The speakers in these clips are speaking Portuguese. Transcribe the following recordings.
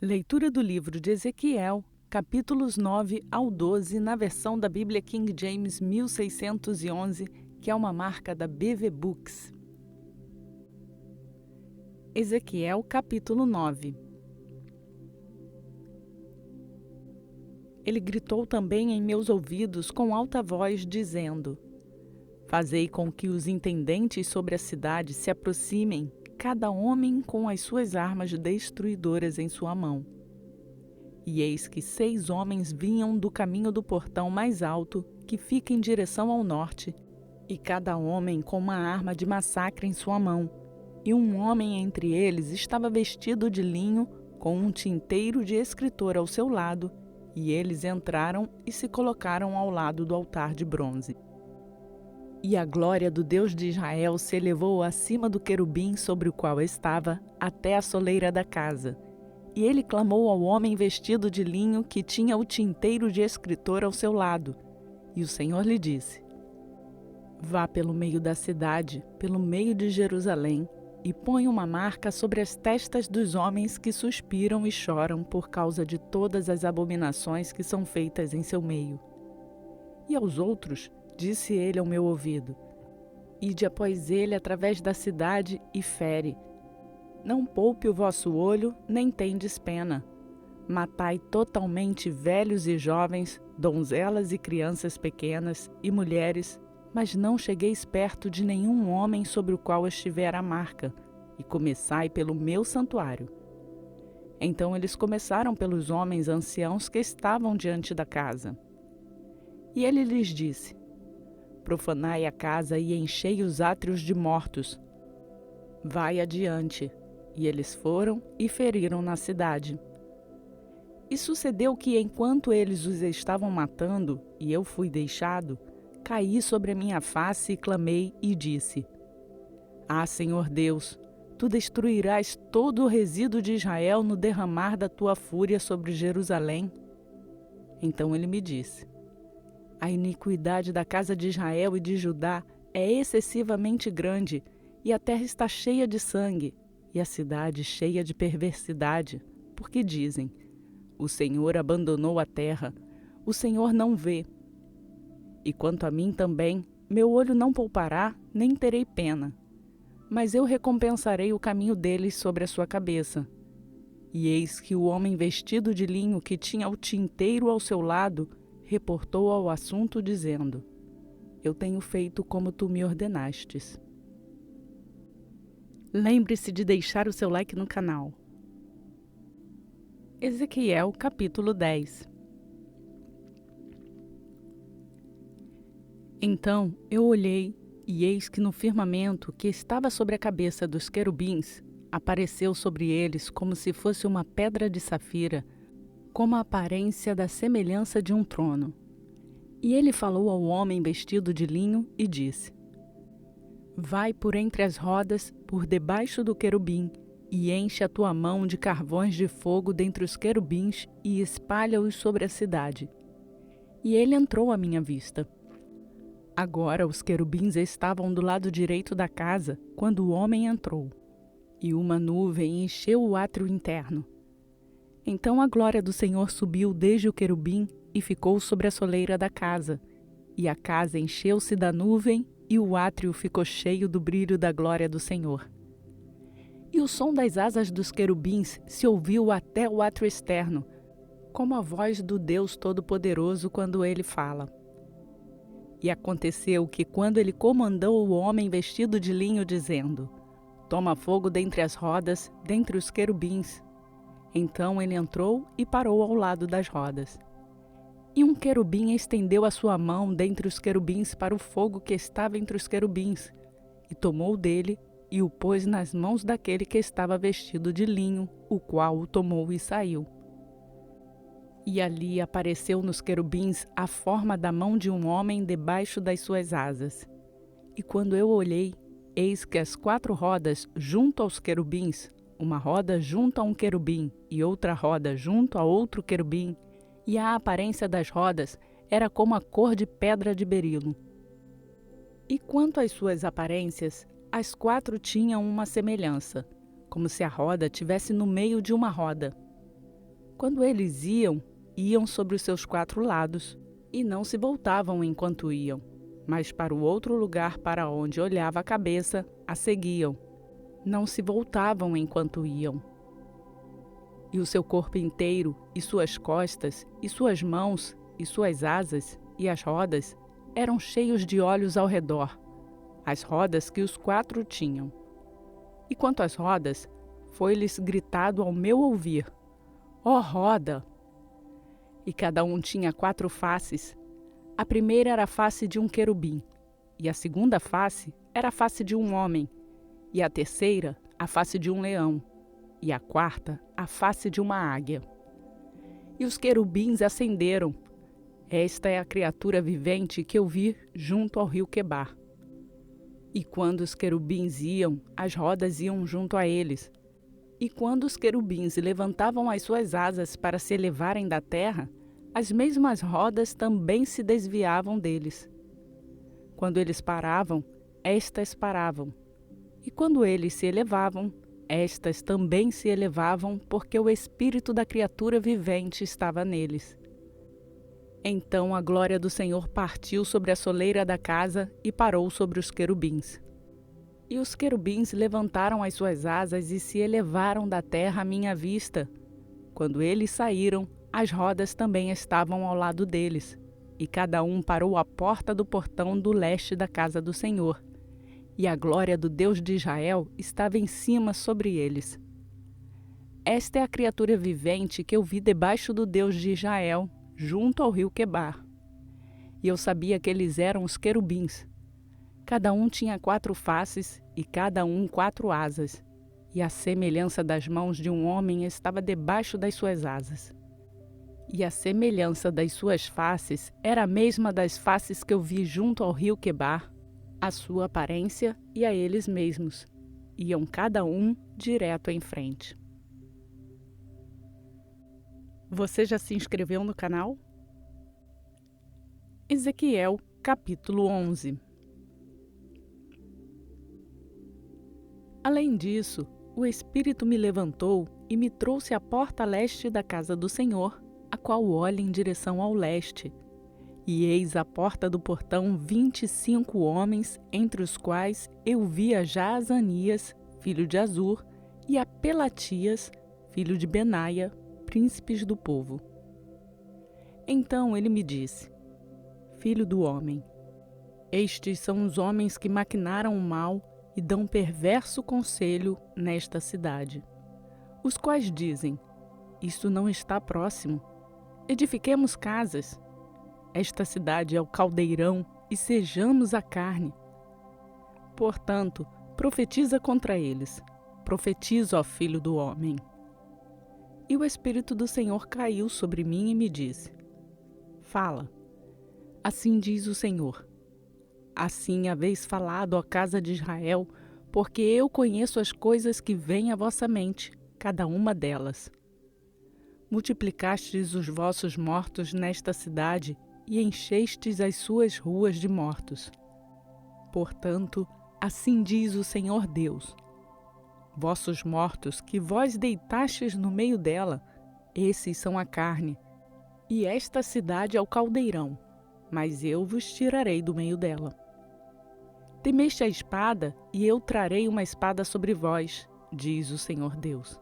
Leitura do livro de Ezequiel, capítulos 9 ao 12, na versão da Bíblia King James 1611, que é uma marca da BV Books. Ezequiel, capítulo 9. Ele gritou também em meus ouvidos com alta voz, dizendo: Fazei com que os intendentes sobre a cidade se aproximem, cada homem com as suas armas destruidoras em sua mão. E eis que 6 homens vinham do caminho do portão mais alto, que fica em direção ao norte, e cada homem com uma arma de massacre em sua mão. E um homem entre eles estava vestido de linho, com um tinteiro de escritor ao seu lado, e eles entraram e se colocaram ao lado do altar de bronze. E a glória do Deus de Israel se elevou acima do querubim sobre o qual estava, até a soleira da casa. E ele clamou ao homem vestido de linho que tinha o tinteiro de escritor ao seu lado. E o Senhor lhe disse: Vá pelo meio da cidade, pelo meio de Jerusalém, e põe uma marca sobre as testas dos homens que suspiram e choram por causa de todas as abominações que são feitas em seu meio. E aos outros, disse ele ao meu ouvido: Ide após ele através da cidade e fere. Não poupe o vosso olho, nem tendes pena. Matai totalmente velhos e jovens, donzelas e crianças pequenas, e mulheres, mas não chegueis perto de nenhum homem sobre o qual estiver a marca, e começai pelo meu santuário. Então eles começaram pelos homens anciãos que estavam diante da casa. E ele lhes disse: Profanai a casa e enchei os átrios de mortos. Vai adiante. E eles foram e feriram na cidade. E sucedeu que, enquanto eles os estavam matando, e eu fui deixado, caí sobre a minha face e clamei e disse: Ah, Senhor Deus, tu destruirás todo o resíduo de Israel no derramar da tua fúria sobre Jerusalém? Então ele me disse: A iniquidade da casa de Israel e de Judá é excessivamente grande, e a terra está cheia de sangue, e a cidade cheia de perversidade, porque dizem: O Senhor abandonou a terra, o Senhor não vê. E quanto a mim também, meu olho não poupará, nem terei pena. Mas eu recompensarei o caminho deles sobre a sua cabeça. E eis que o homem vestido de linho que tinha o tinteiro ao seu lado reportou ao assunto, dizendo: Eu tenho feito como tu me ordenastes. Lembre-se de deixar o seu like no canal. Ezequiel, capítulo 10. Então eu olhei, e eis que no firmamento que estava sobre a cabeça dos querubins, apareceu sobre eles como se fosse uma pedra de safira, como a aparência da semelhança de um trono. E ele falou ao homem vestido de linho e disse: Vai por entre as rodas, por debaixo do querubim, e enche a tua mão de carvões de fogo dentre os querubins e espalha-os sobre a cidade. E ele entrou à minha vista. Agora os querubins estavam do lado direito da casa, quando o homem entrou, e uma nuvem encheu o átrio interno. Então a glória do Senhor subiu desde o querubim e ficou sobre a soleira da casa, e a casa encheu-se da nuvem, e o átrio ficou cheio do brilho da glória do Senhor. E o som das asas dos querubins se ouviu até o átrio externo, como a voz do Deus Todo-Poderoso quando ele fala. E aconteceu que, quando ele comandou o homem vestido de linho, dizendo: Toma fogo dentre as rodas, dentre os querubins. Então ele entrou e parou ao lado das rodas. E um querubim estendeu a sua mão dentre os querubins para o fogo que estava entre os querubins, e tomou dele e o pôs nas mãos daquele que estava vestido de linho, o qual o tomou e saiu. E ali apareceu nos querubins a forma da mão de um homem debaixo das suas asas. E quando eu olhei, eis que as 4 rodas junto aos querubins, uma roda junto a um querubim e outra roda junto a outro querubim, e a aparência das rodas era como a cor de pedra de berilo. E quanto às suas aparências, as 4 tinham uma semelhança, como se a roda tivesse no meio de uma roda. Quando eles iam, iam sobre os seus 4 lados, e não se voltavam enquanto iam, mas para o outro lugar para onde olhava a cabeça, a seguiam. Não se voltavam enquanto iam. E o seu corpo inteiro, e suas costas, e suas mãos, e suas asas, e as rodas, eram cheios de olhos ao redor, as rodas que os 4 tinham. E quanto às rodas, foi-lhes gritado ao meu ouvir: ó roda! E cada um tinha 4 faces. A primeira era a face de um querubim, e a segunda face era a face de um homem, e a terceira a face de um leão, e a quarta a face de uma águia. E os querubins acenderam. Esta é a criatura vivente que eu vi junto ao rio Quebar. E quando os querubins iam, as rodas iam junto a eles. E quando os querubins levantavam as suas asas para se elevarem da terra, as mesmas rodas também se desviavam deles. Quando eles paravam, estas paravam. E quando eles se elevavam, estas também se elevavam, porque o espírito da criatura vivente estava neles. Então a glória do Senhor partiu sobre a soleira da casa e parou sobre os querubins. E os querubins levantaram as suas asas e se elevaram da terra à minha vista. Quando eles saíram, as rodas também estavam ao lado deles, e cada um parou à porta do portão do leste da casa do Senhor. E a glória do Deus de Israel estava em cima sobre eles. Esta é a criatura vivente que eu vi debaixo do Deus de Israel, junto ao rio Quebar. E eu sabia que eles eram os querubins. Cada um tinha 4 faces e cada um 4 asas, e a semelhança das mãos de um homem estava debaixo das suas asas. E a semelhança das suas faces era a mesma das faces que eu vi junto ao rio Quebar, a sua aparência e a eles mesmos. Iam cada um direto em frente. Você já se inscreveu no canal? Ezequiel, capítulo 11. Além disso, o Espírito me levantou e me trouxe à porta leste da casa do Senhor, a qual olha em direção ao leste. E eis à porta do portão 25 homens, entre os quais eu via já Azanias, filho de Azur, e a Pelatias, filho de Benaia, príncipes do povo. Então ele me disse: Filho do homem, estes são os homens que maquinaram o mal e dão perverso conselho nesta cidade, os quais dizem: isto não está próximo, edifiquemos casas. Esta cidade é o caldeirão e sejamos a carne. Portanto, profetiza contra eles. Profetiza, ó filho do homem. E o Espírito do Senhor caiu sobre mim e me disse: Fala. Assim diz o Senhor: Assim haveis falado, ó casa de Israel, porque eu conheço as coisas que vêm à vossa mente, cada uma delas. Multiplicastes os vossos mortos nesta cidade e enchestes as suas ruas de mortos. Portanto, assim diz o Senhor Deus: Vossos mortos que vós deitastes no meio dela, esses são a carne, e esta cidade é o caldeirão, mas eu vos tirarei do meio dela. Temeste a espada, e eu trarei uma espada sobre vós, diz o Senhor Deus.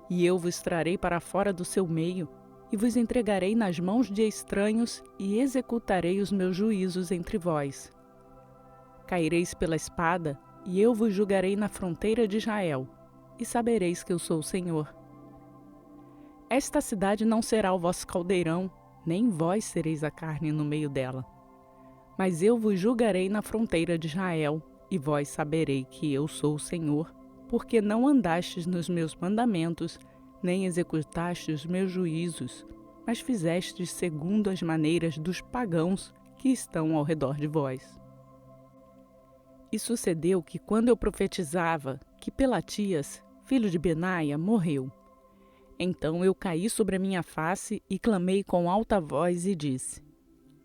E eu vos trarei para fora do seu meio, e vos entregarei nas mãos de estranhos, e executarei os meus juízos entre vós. Caireis pela espada, e eu vos julgarei na fronteira de Israel, e sabereis que eu sou o Senhor. Esta cidade não será o vosso caldeirão, nem vós sereis a carne no meio dela. Mas eu vos julgarei na fronteira de Israel, e vós saberei que eu sou o Senhor, porque não andastes nos meus mandamentos, nem executaste os meus juízos, mas fizestes segundo as maneiras dos pagãos que estão ao redor de vós. E sucedeu que, quando eu profetizava, que Pelatias, filho de Benaia, morreu. Então eu caí sobre a minha face e clamei com alta voz e disse: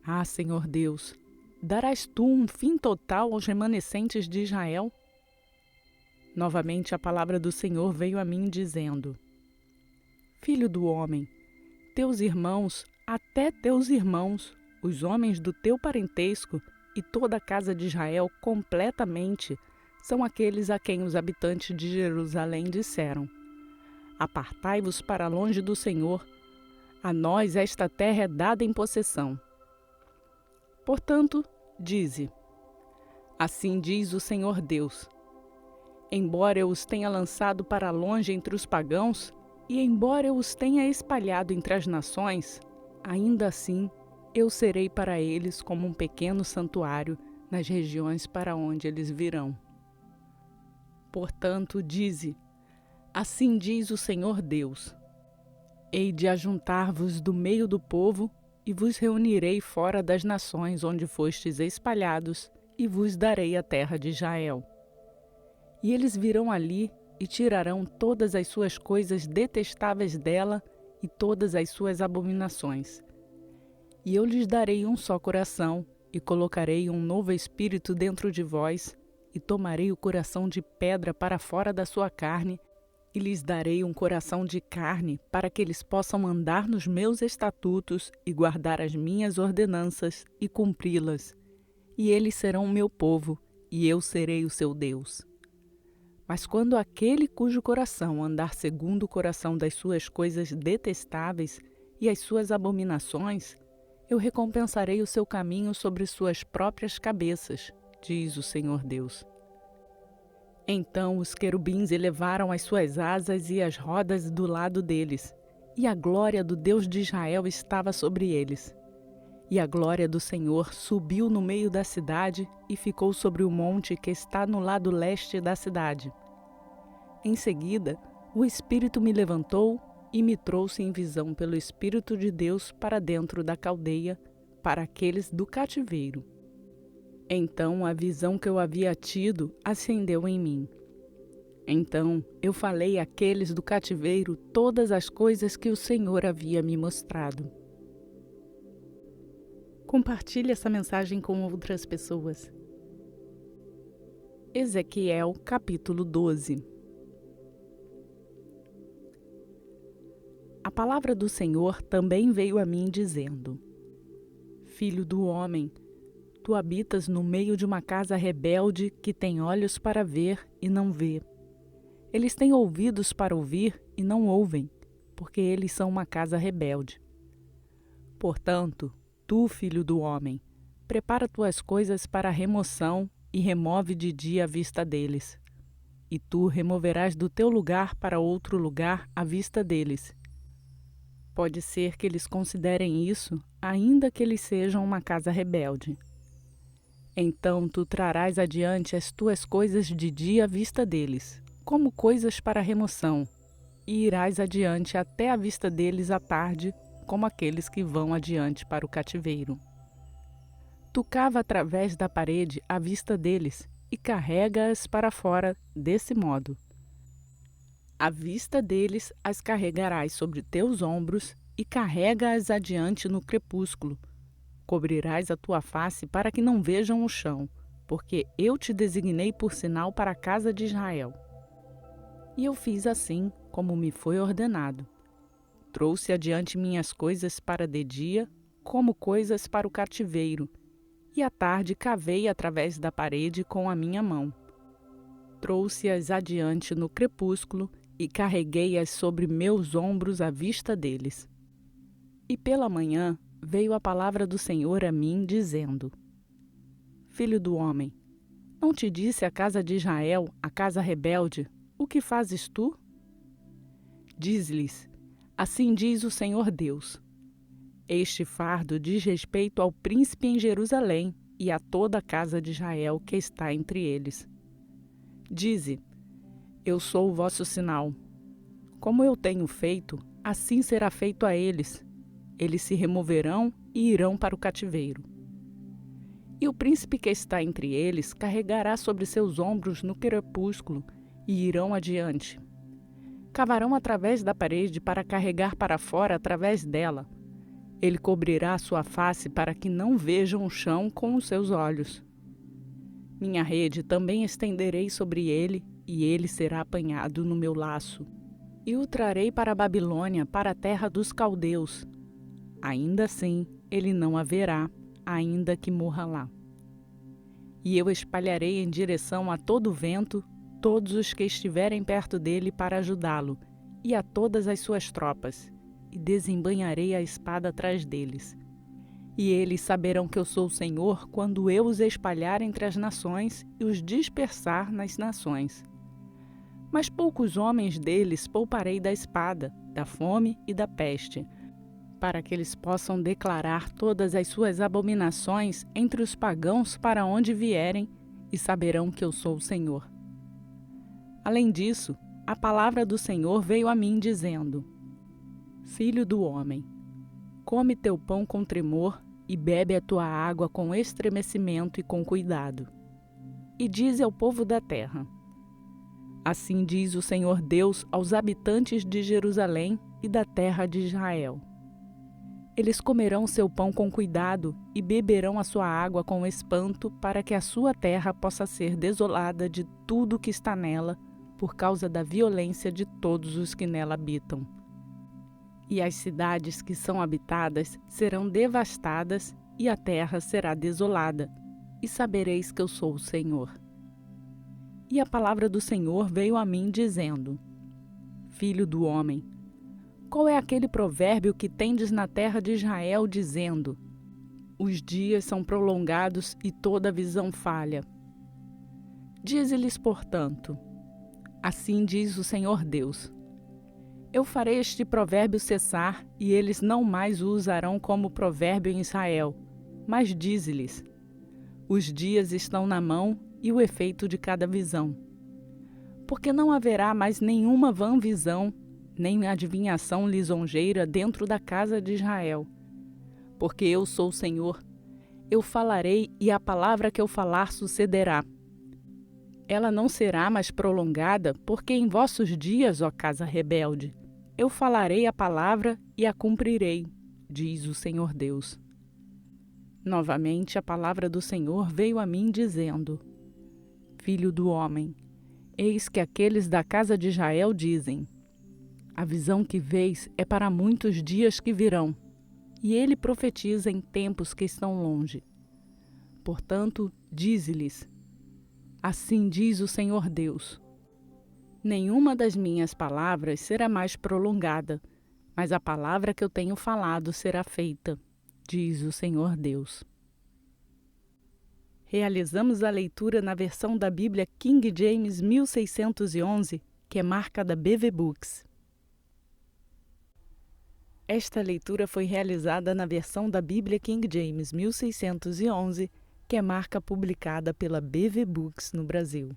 Ah, Senhor Deus, darás tu um fim total aos remanescentes de Israel? Novamente a palavra do Senhor veio a mim dizendo: Filho do homem, teus irmãos, até teus irmãos, os homens do teu parentesco e toda a casa de Israel completamente, são aqueles a quem os habitantes de Jerusalém disseram: Apartai-vos para longe do Senhor, a nós esta terra é dada em possessão. Portanto, dize: Assim diz o Senhor Deus: Embora eu os tenha lançado para longe entre os pagãos, e embora eu os tenha espalhado entre as nações, ainda assim eu serei para eles como um pequeno santuário nas regiões para onde eles virão. Portanto, dize: Assim diz o Senhor Deus: Hei de ajuntar-vos do meio do povo, e vos reunirei fora das nações onde fostes espalhados, e vos darei a terra de Israel. E eles virão ali e tirarão todas as suas coisas detestáveis dela e todas as suas abominações. E eu lhes darei um só coração, e colocarei um novo espírito dentro de vós, e tomarei o coração de pedra para fora da sua carne, e lhes darei um coração de carne, para que eles possam andar nos meus estatutos e guardar as minhas ordenanças e cumpri-las. E eles serão o meu povo, e eu serei o seu Deus. Mas quando aquele cujo coração andar segundo o coração das suas coisas detestáveis e as suas abominações, eu recompensarei o seu caminho sobre suas próprias cabeças, diz o Senhor Deus. Então os querubins elevaram as suas asas e as rodas do lado deles, e a glória do Deus de Israel estava sobre eles. E a glória do Senhor subiu no meio da cidade e ficou sobre o monte que está no lado leste da cidade. Em seguida, o Espírito me levantou e me trouxe em visão pelo Espírito de Deus para dentro da caldeia, para aqueles do cativeiro. Então a visão que eu havia tido acendeu em mim. Então eu falei àqueles do cativeiro todas as coisas que o Senhor havia me mostrado. Compartilhe essa mensagem com outras pessoas. Ezequiel, capítulo 12. A palavra do Senhor também veio a mim dizendo: Filho do homem, tu habitas no meio de uma casa rebelde que tem olhos para ver e não vê. Eles têm ouvidos para ouvir e não ouvem, porque eles são uma casa rebelde. Portanto, tu, filho do homem, prepara tuas coisas para a remoção e remove de dia a vista deles. E tu removerás do teu lugar para outro lugar a vista deles. Pode ser que eles considerem isso, ainda que eles sejam uma casa rebelde. Então tu trarás adiante as tuas coisas de dia à vista deles, como coisas para remoção, e irás adiante até a vista deles à tarde, como aqueles que vão adiante para o cativeiro. Tu cava através da parede à vista deles e carrega-as para fora desse modo. À vista deles as carregarás sobre teus ombros e carrega-as adiante no crepúsculo. Cobrirás a tua face para que não vejam o chão, porque eu te designei por sinal para a casa de Israel. E eu fiz assim, como me foi ordenado. Trouxe adiante minhas coisas para de dia, como coisas para o cativeiro, e à tarde cavei através da parede com a minha mão. Trouxe-as adiante no crepúsculo e carreguei-as sobre meus ombros à vista deles. E pela manhã veio a palavra do Senhor a mim, dizendo: Filho do homem, não te disse a casa de Israel, a casa rebelde, o que fazes tu? Diz-lhes: Assim diz o Senhor Deus: Este fardo diz respeito ao príncipe em Jerusalém e a toda a casa de Israel que está entre eles. Dize: Eu sou o vosso sinal. Como eu tenho feito, assim será feito a eles. Eles se removerão e irão para o cativeiro. E o príncipe que está entre eles carregará sobre seus ombros no crepúsculo e irão adiante. Cavarão através da parede para carregar para fora através dela. Ele cobrirá a sua face para que não vejam o chão com os seus olhos. Minha rede também estenderei sobre ele, e ele será apanhado no meu laço. e o trarei para a Babilônia, para a terra dos caldeus. Ainda assim, ele não haverá, ainda que morra lá. E eu espalharei em direção a todo o vento todos os que estiverem perto dele para ajudá-lo, e a todas as suas tropas, e desembainharei a espada atrás deles. E eles saberão que eu sou o Senhor quando eu os espalhar entre as nações e os dispersar nas nações. Mas poucos homens deles pouparei da espada, da fome e da peste, para que eles possam declarar todas as suas abominações entre os pagãos para onde vierem, e saberão que eu sou o Senhor. Além disso, a palavra do Senhor veio a mim dizendo: Filho do homem, come teu pão com tremor e bebe a tua água com estremecimento e com cuidado. E dize ao povo da terra: Assim diz o Senhor Deus aos habitantes de Jerusalém e da terra de Israel. Eles comerão seu pão com cuidado e beberão a sua água com espanto, para que a sua terra possa ser desolada de tudo que está nela, por causa da violência de todos os que nela habitam. E as cidades que são habitadas serão devastadas, e a terra será desolada, e sabereis que eu sou o Senhor. E a palavra do Senhor veio a mim dizendo: Filho do homem, qual é aquele provérbio que tendes na terra de Israel, dizendo: Os dias são prolongados e toda visão falha? Dize-lhes, portanto: Assim diz o Senhor Deus: Eu farei este provérbio cessar, e eles não mais o usarão como provérbio em Israel, mas dize-lhes: Os dias estão na mão e o efeito de cada visão. Porque não haverá mais nenhuma vã visão, nem adivinhação lisonjeira dentro da casa de Israel. Porque eu sou o Senhor, eu falarei e a palavra que eu falar sucederá. Ela não será mais prolongada, porque em vossos dias, ó casa rebelde, eu falarei a palavra e a cumprirei, diz o Senhor Deus. Novamente a palavra do Senhor veio a mim dizendo: Filho do homem, eis que aqueles da casa de Israel dizem: A visão que vês é para muitos dias que virão, e ele profetiza em tempos que estão longe. Portanto, dize-lhes: Assim diz o Senhor Deus: Nenhuma das minhas palavras será mais prolongada, mas a palavra que eu tenho falado será feita, diz o Senhor Deus. Realizamos a leitura na versão da Bíblia King James 1611, que é marca da BV Books. Esta leitura foi realizada na versão da Bíblia King James 1611, que é marca publicada pela BV Books no Brasil.